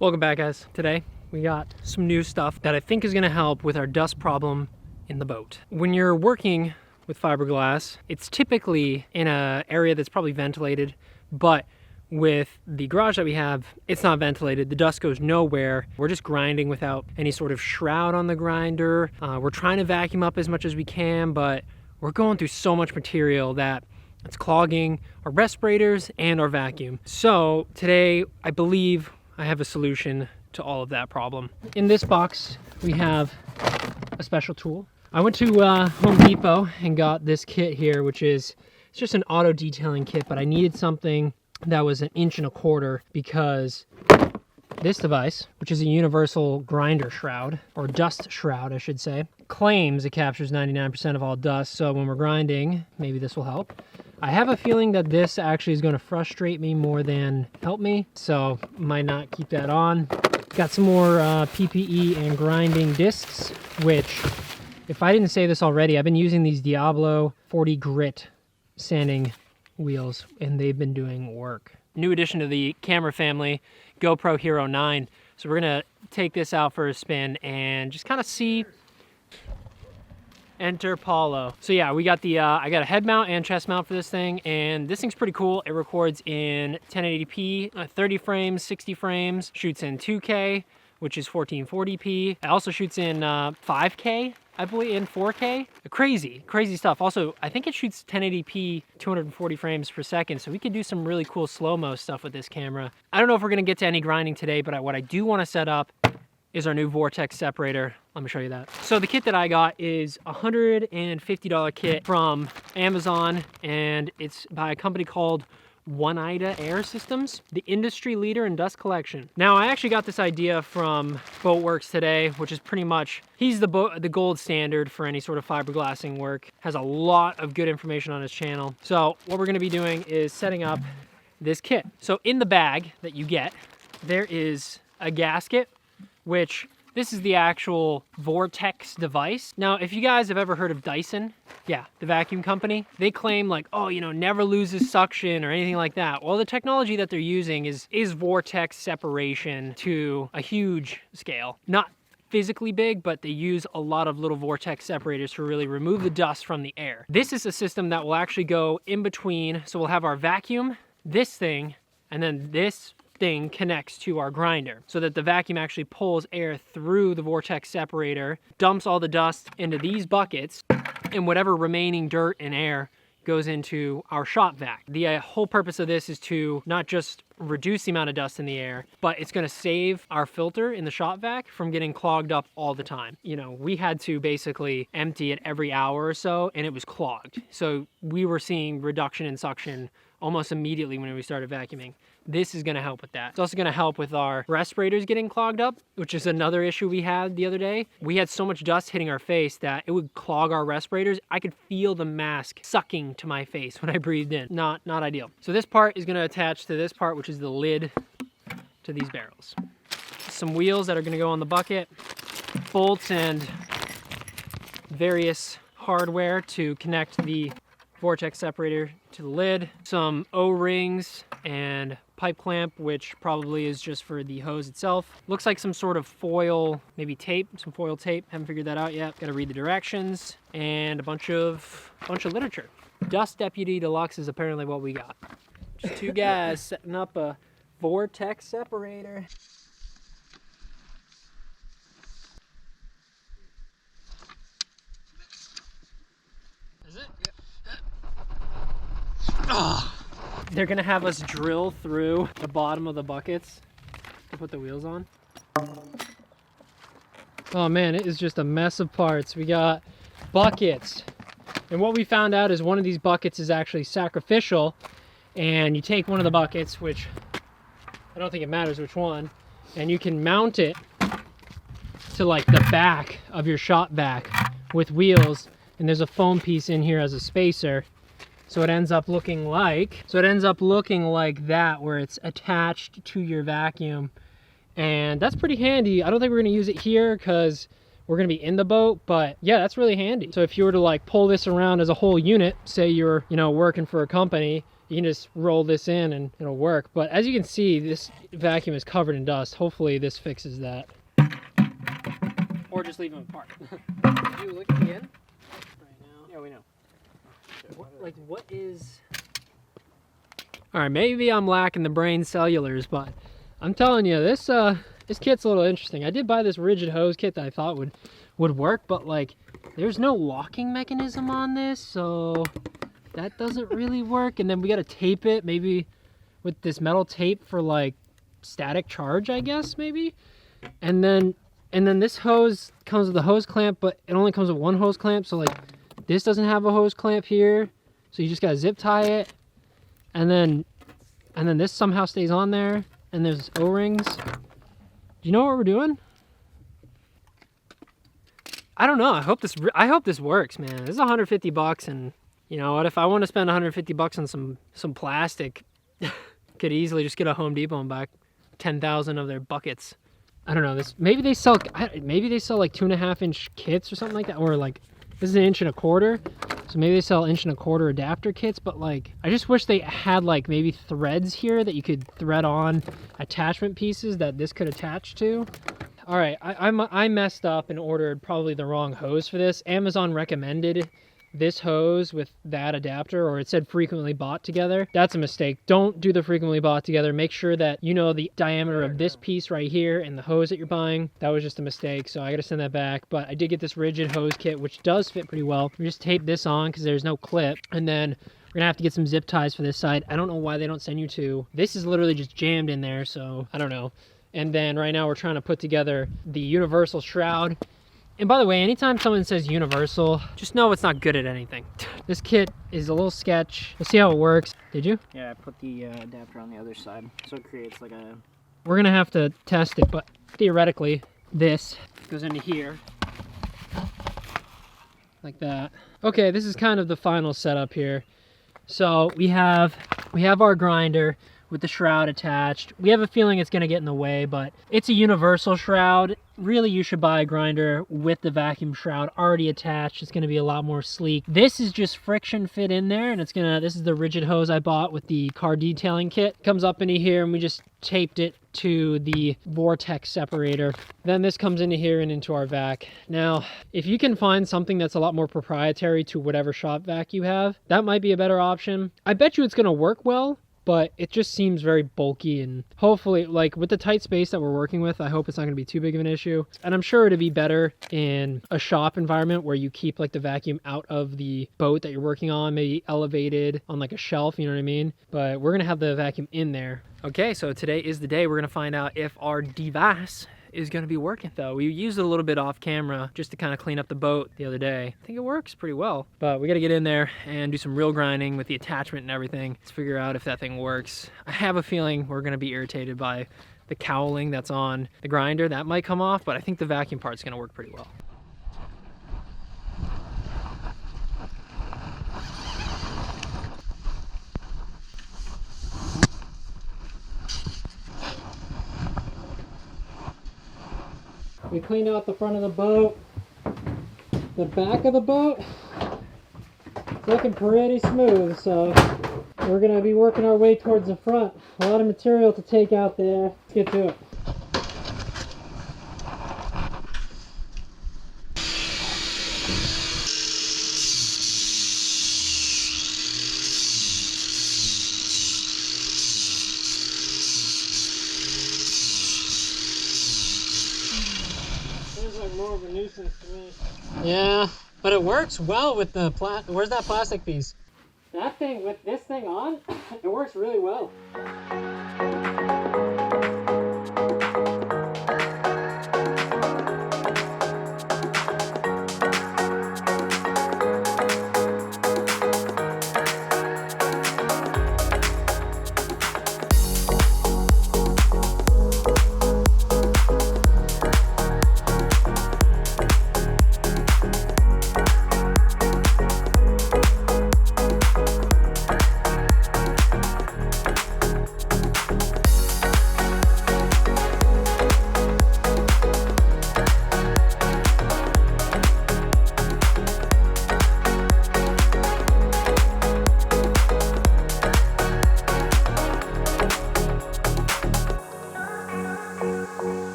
Welcome back, guys. Today we got some new stuff that I think is going to help with our dust problem in the boat. When you're working with fiberglass, it's typically in an area that's probably ventilated, but with the garage that we have, it's not ventilated. The dust goes nowhere. We're just grinding without any sort of shroud on the grinder. We're trying to vacuum up as much as we can, but we're going through so much material that it's clogging our respirators and our vacuum. So today, I believe I have a solution to all of that problem. In this box, we have a special tool. I went to Home Depot and got this kit here, which is it's just an auto detailing kit, but I needed something that was 1.25 inches because this device, which is a universal grinder shroud, or dust shroud, I should say, claims it captures 99% of all dust. So when we're grinding, maybe this will help. I have a feeling that this actually is going to frustrate me more than help me, so might not keep that on. Got some more PPE and grinding discs, which, if I didn't say this already, I've been using these Diablo 40 grit sanding wheels, and they've been doing work. New addition to the camera family, GoPro Hero 9. So we're gonna take this out for a spin and just kind of see. Enter Paulo. So yeah, we got the I got a head mount and chest mount for this thing, and this thing's pretty cool. It records in 1080p, 30 frames, 60 frames, shoots in 2K, which is 1440p. It also shoots in 5K, I believe, in 4K. Crazy stuff. Also, I think it shoots 1080p, 240 frames per second, so we could do some really cool slow-mo stuff with this camera. I don't know if we're gonna get to any grinding today, but what I do wanna set up is our new Vortex Separator. Let me show you that. So the kit that I got is a $150 kit from Amazon, and it's by a company called Oneida Air Systems, the industry leader in dust collection. Now, I actually got this idea from Boatworks today, which is pretty much, he's the gold standard for any sort of fiberglassing work. Has a lot of good information on his channel. So what we're gonna be doing is setting up this kit. So in the bag that you get, there is a gasket, which this is the actual Vortex device. Now, if you guys have ever heard of Dyson, yeah, the vacuum company, they claim like, oh, you know, never loses suction or anything like that. Well, the technology that they're using is Vortex separation to a huge scale. Not physically big, but they use a lot of little vortex separators to really remove the dust from the air. This is a system that will actually go in between. So we'll have our vacuum, this thing, and then this thing connects to our grinder so that the vacuum actually pulls air through the vortex separator, dumps all the dust into these buckets, and whatever remaining dirt and air goes into our shop vac. The whole purpose of this is to not just reduce the amount of dust in the air, but it's gonna save our filter in the shop vac from getting clogged up all the time. You know, we had to basically empty it every hour or so, and it was clogged. So we were seeing reduction in suction almost immediately when we started vacuuming. This is gonna help with that. It's also gonna help with our respirators getting clogged up, which is another issue we had the other day. We had so much dust hitting our face that it would clog our respirators. I could feel the mask sucking to my face when I breathed in. Not ideal. So this part is gonna attach to this part, which is the lid to these barrels. Some wheels that are gonna go on the bucket, bolts and various hardware to connect the Vortex separator to the lid, some O-rings and pipe clamp, which probably is just for the hose itself. Looks like some sort of foil, maybe tape, some foil tape. Haven't figured that out yet. Gotta read the directions and a bunch of literature. Dust Deputy Deluxe is apparently what we got. Just two guys setting up a Vortex separator. Is it? Yeah. Oh. They're gonna have us drill through the bottom of the buckets to put the wheels on. Oh man, it is just a mess of parts. We got buckets. And what we found out is one of these buckets is actually sacrificial. And you take one of the buckets, which I don't think it matters which one, and you can mount it to like the back of your shop vac with wheels. And there's a foam piece in here as a spacer. So it ends up looking like that, where it's attached to your vacuum. And that's pretty handy. I don't think we're gonna use it here because we're gonna be in the boat, but yeah, that's really handy. So if you were to like pull this around as a whole unit, say you're, you know, working for a company you can just roll this in and it'll work. But as you can see, this vacuum is covered in dust. Hopefully this fixes that. Or just leave them apart. Do you look at the end? Right now. Yeah, we know. What is... All right, maybe I'm lacking the brain cellulars, but I'm telling you, this kit's a little interesting. I did buy this rigid hose kit that I thought would work, but like, there's no locking mechanism on this, so that doesn't really work. And then we got to tape it, maybe with this metal tape for like static charge, I guess, maybe. And then this hose comes with a hose clamp, but it only comes with one hose clamp, so like this doesn't have a hose clamp here, so you just gotta zip tie it. And then this somehow stays on there, and there's O-rings. Do you know what we're doing? I don't know. I hope this works, man. This is 150 bucks, and you know what? If I want to spend 150 bucks on some plastic, could easily just get a Home Depot and buy 10,000 of their buckets. I don't know. Maybe they sell like 2.5 inch kits or something like that, or like this is 1 1/4 inch. So maybe they sell 1 1/4 inch adapter kits, but like, I just wish they had like maybe threads here that you could thread on attachment pieces that this could attach to. All right, I messed up and ordered probably the wrong hose for this. Amazon recommended this hose with that adapter, or it said frequently bought together. That's a mistake. Don't do the frequently bought together. Make sure that you know the diameter of this piece right here and the hose that you're buying. That was just a mistake, so I gotta send that back. But I did get this rigid hose kit, which does fit pretty well. We just tape this on because there's no clip, and then we're gonna have to get some zip ties for this side. I don't know why they don't send you two. This is literally just jammed in there, so I don't know. And then right now we're trying to put together the universal shroud. And by the way, anytime someone says universal, just know it's not good at anything. This kit is a little sketch. Let's see how it works. Did you? Yeah, I put the adapter on the other side, so it creates like a... We're gonna have to test it, but theoretically, this goes into here. Like that. Okay, this is kind of the final setup here. So we have our grinder with the shroud attached. We have a feeling it's gonna get in the way, but it's a universal shroud. Really, you should buy a grinder with the vacuum shroud already attached. It's gonna be a lot more sleek. This is just friction fit in there, and this is the rigid hose I bought with the car detailing kit. Comes up into here, and we just taped it to the Vortex Separator. Then this comes into here and into our vac. Now, if you can find something that's a lot more proprietary to whatever shop vac you have, that might be a better option. I bet you it's gonna work well, but it just seems very bulky, and hopefully, like with the tight space that we're working with, I hope it's not gonna be too big of an issue. And I'm sure it'd be better in a shop environment where you keep like the vacuum out of the boat that you're working on, maybe elevated on like a shelf, you know what I mean? But we're gonna have the vacuum in there. Okay, so today is the day we're gonna find out if our device is going to be working though. We used it a little bit off camera just to kind of clean up the boat the other day. I think it works pretty well, but we got to get in there and do some real grinding with the attachment and everything. Let's figure out if that thing works. I have a feeling we're going to be irritated by the cowling that's on the grinder. That might come off, but I think the vacuum part's going to work pretty well. We cleaned out the front of the boat. The back of the boat, it's looking pretty smooth, so we're gonna be working our way towards the front. A lot of material to take out there. Let's get to it. Like more of a nuisance to me. Yeah, but it works well with the where's that plastic piece? That thing, with this thing on, it works really well.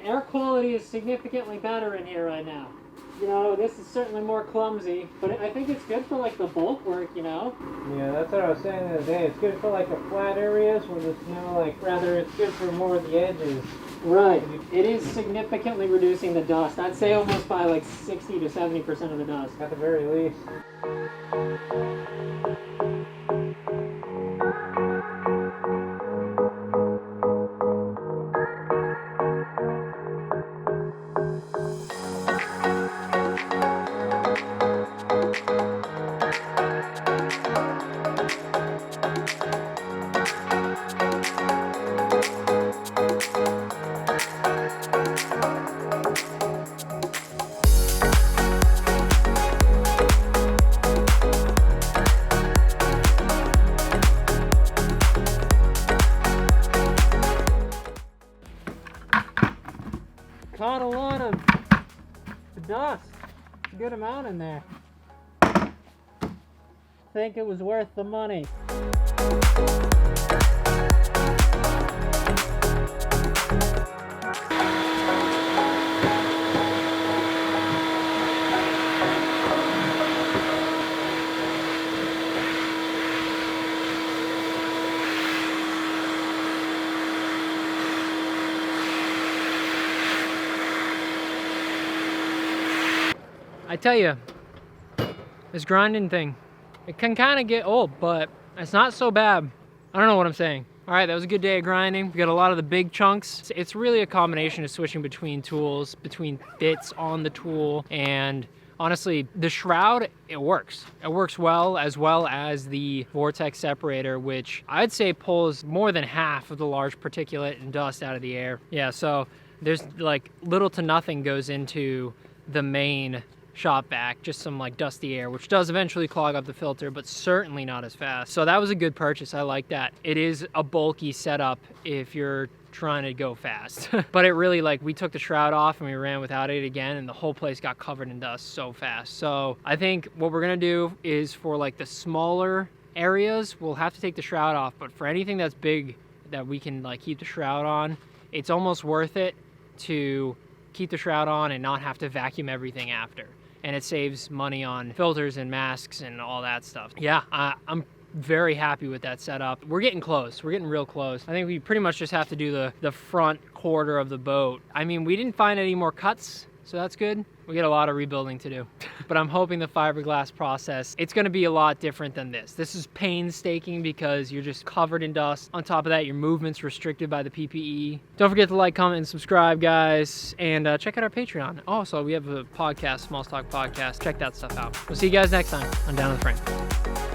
air quality is significantly better in here right now. You know, this is certainly more clumsy, but I think it's good for like the bulk work, you know? Yeah, that's what I was saying the other day. It's good for like the flat areas where there's no like, rather it's good for more of the edges. Right. It is significantly reducing the dust. I'd say almost by like 60 to 70% of the dust. At the very least. Caught a lot of dust. A good amount in there. Think it was worth the money. I tell you, this grinding thing, it can kind of get old, but it's not so bad. I don't know what I'm saying. All right, that was a good day of grinding. We got a lot of the big chunks. It's really a combination of switching between tools, between bits on the tool, and honestly, the shroud, it works. It works well as the Vortex Separator, which I'd say pulls more than half of the large particulate and dust out of the air. Yeah, so there's like little to nothing goes into the main shop vac, just some like dusty air, which does eventually clog up the filter, but certainly not as fast. So that was a good purchase. I like that. It is a bulky setup if you're trying to go fast. But it really, like, we took the shroud off and we ran without it again, and the whole place got covered in dust so fast. So I think what we're gonna do is for like the smaller areas, we'll have to take the shroud off, but for anything that's big that we can like keep the shroud on, it's almost worth it to keep the shroud on and not have to vacuum everything after. And it saves money on filters and masks and all that stuff. Yeah, I'm very happy with that setup. We're getting close. We're getting real close. I think we pretty much just have to do the front quarter of the boat. I mean, we didn't find any more cuts, so that's good. We got a lot of rebuilding to do. But I'm hoping the fiberglass process, it's gonna be a lot different than this. This is painstaking because you're just covered in dust. On top of that, your movement's restricted by the PPE. Don't forget to like, comment, and subscribe, guys. And check out our Patreon. Also, we have a podcast, Small Stock Podcast. Check that stuff out. We'll see you guys next time on Down to the Frame.